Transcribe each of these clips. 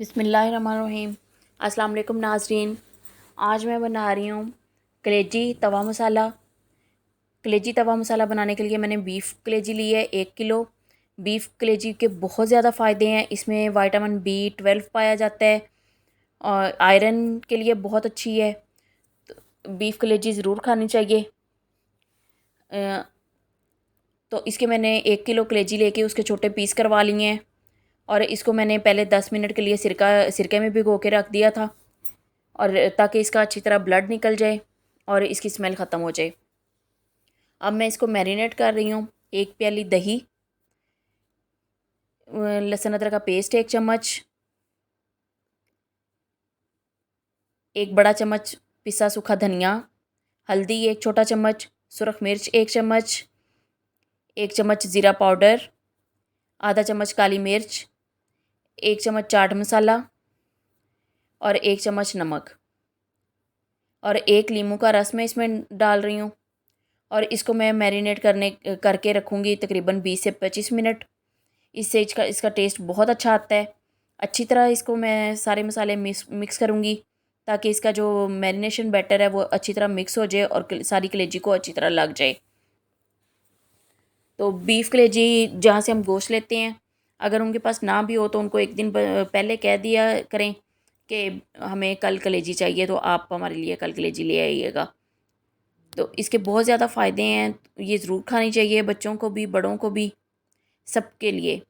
बिस्मिल्लाहिर्रहमानिर्रहीम। अस्सलाम वालेकुम नाज़रीन। आज मैं बना रही हूँ कलेजी तवा मसाला। कलेजी तवा मसाला बनाने के लिए मैंने बीफ़ कलेजी ली है 1 किलो। बीफ़ कलेजी के बहुत ज़्यादा फ़ायदे हैं। इसमें विटामिन B12 पाया जाता है और आयरन के लिए बहुत अच्छी है। तो बीफ़ कलेजी ज़रूर खानी चाहिए। अ, तो इसके मैंने 1 किलो कलेजी लेके उसके छोटे पीस करवा लिए हैं और इसको मैंने पहले 10 मिनट के लिए सिरके में भिगो के रख दिया था और ताकि इसका अच्छी तरह ब्लड निकल जाए और इसकी स्मेल ख़त्म हो जाए। अब मैं इसको मैरिनेट कर रही हूँ। 1 प्याली दही, लहसुन अदरक का पेस्ट 1 चम्मच, 1 बड़ा चम्मच पिसा सूखा धनिया, हल्दी 1 छोटा चम्मच, सुरख मिर्च 1 चम्मच, 1 चम्मच ज़ीरा पाउडर, आधा चम्मच काली मिर्च, 1 चम्मच चाट मसाला और 1 चम्मच नमक और 1 नींबू का रस मैं इसमें डाल रही हूँ। और इसको मैं मैरिनेट करके रखूँगी तकरीबन 20 से 25 मिनट। इससे इसका टेस्ट बहुत अच्छा आता है। अच्छी तरह इसको मैं सारे मसाले मिक्स करूँगी ताकि इसका जो मैरिनेशन बैटर है वो अच्छी तरह मिक्स हो जाए और सारी कलेजी को अच्छी तरह लग जाए। तो बीफ़ कलेजी जहाँ से हम गोश्त लेते हैं, अगर उनके पास ना भी हो तो उनको एक दिन पहले कह दिया करें कि हमें कल कलेजी चाहिए, तो आप हमारे लिए कल कलेजी ले आइएगा। तो इसके बहुत ज़्यादा फ़ायदे हैं। ये ज़रूर खानी चाहिए, बच्चों को भी बड़ों को भी, सबके लिए।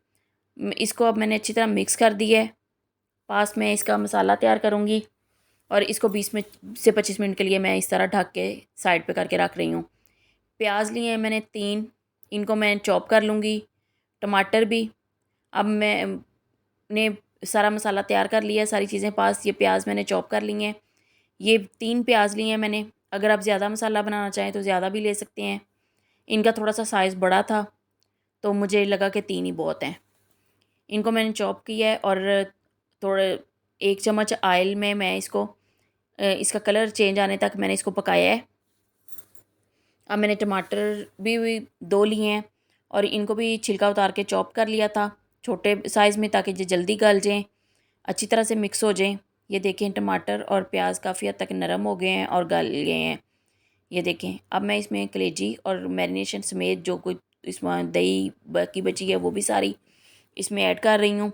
इसको अब मैंने अच्छी तरह मिक्स कर दिया है। पास में इसका मसाला तैयार करूँगी और इसको 20 से 25 मिनट के लिए मैं इस तरह ढक के साइड पे करके रख रही हूँ। प्याज लिए हैं मैंने 3, इनको मैं चॉप कर लूँगी। टमाटर भी। अब मैंने सारा मसाला तैयार कर लिया है, सारी चीज़ें पास। ये प्याज मैंने चॉप कर ली हैं। ये 3 प्याज लिए हैं मैंने। अगर आप ज़्यादा मसाला बनाना चाहें तो ज़्यादा भी ले सकते हैं। इनका थोड़ा सा साइज़ बड़ा था तो मुझे लगा कि 3 ही बहुत हैं। इनको मैंने चॉप किया है और थोड़े 1 चम्मच ऑयल में मैं इसको इसका कलर चेंज आने तक मैंने इसको पकाया है। अब मैंने टमाटर भी 2 लिए हैं और इनको भी छिलका उतार के चॉप कर लिया था छोटे साइज़ में ताकि ये जल्दी गल जाएँ, अच्छी तरह से मिक्स हो जाएँ। ये देखें टमाटर और प्याज काफ़ी हद तक नरम हो गए हैं और गल गए हैं। ये देखें। अब मैं इसमें कलेजी और मैरिनेशन समेत जो कुछ इसमें दही बाकी बची है वो भी सारी इसमें ऐड कर रही हूँ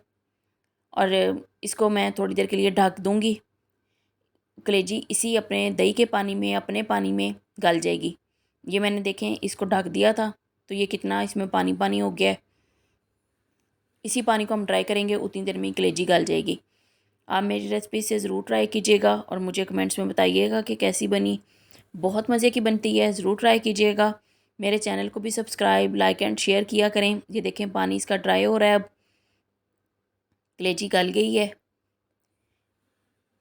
और इसको मैं थोड़ी देर के लिए ढक दूँगी। कलेजी इसी अपने दही के पानी में, अपने पानी में गल जाएगी। ये मैंने देखें इसको ढक दिया था तो ये कितना इसमें पानी पानी हो गया है। इसी पानी को हम ट्राई करेंगे, उतनी देर में कलेजी गल जाएगी। आप मेरी रेसिपी से ज़रूर ट्राई कीजिएगा और मुझे कमेंट्स में बताइएगा कि कैसी बनी। बहुत मज़े की बनती है, ज़रूर ट्राई कीजिएगा। मेरे चैनल को भी सब्सक्राइब, लाइक एंड शेयर किया करें। ये देखें पानी इसका ड्राई हो रहा है अब। कलेजी गल गई है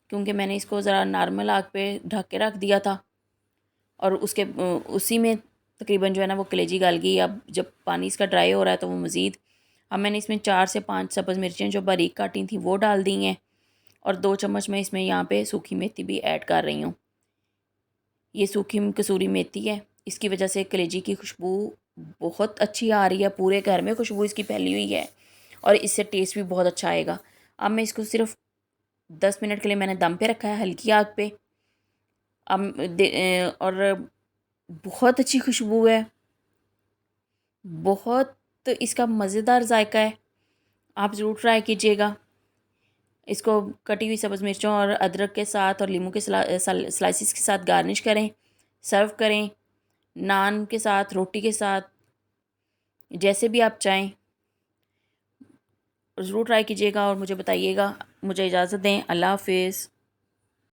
क्योंकि मैंने इसको ज़रा नॉर्मल आग पे ढक के रख दिया था और उसी में तकरीबन जो है ना वो कलेजी गल गई। अब जब पानी इसका ड्राई हो रहा है तो वो मज़ीद, अब मैंने इसमें 4 से 5 सब्ज़ मिर्चें जो बारीक काटी थी वो डाल दी हैं और 2 चम्मच मैं इसमें यहाँ पे सूखी मेथी भी ऐड कर रही हूँ। ये सूखी कसूरी मेथी है, इसकी वजह से कलेजी की खुशबू बहुत अच्छी आ रही है। पूरे घर में खुशबू इसकी फैली हुई है और इससे टेस्ट भी बहुत अच्छा आएगा। अब मैं इसको सिर्फ 10 मिनट के लिए मैंने दम पे रखा है हल्की आग पे। और बहुत अच्छी खुशबू है, बहुत इसका मज़ेदार जायका है। आप ज़रूर ट्राई कीजिएगा। इसको कटी हुई सब्ज़ मिर्चों और अदरक के साथ और लीमू के स्लाइसिस के साथ गार्निश करें, सर्व करें, नान के साथ, रोटी के साथ, जैसे भी आप चाहें। ज़रूर ट्राई कीजिएगा और मुझे बताइएगा। मुझे इजाज़त दें। अल्लाह हाफ़िज़।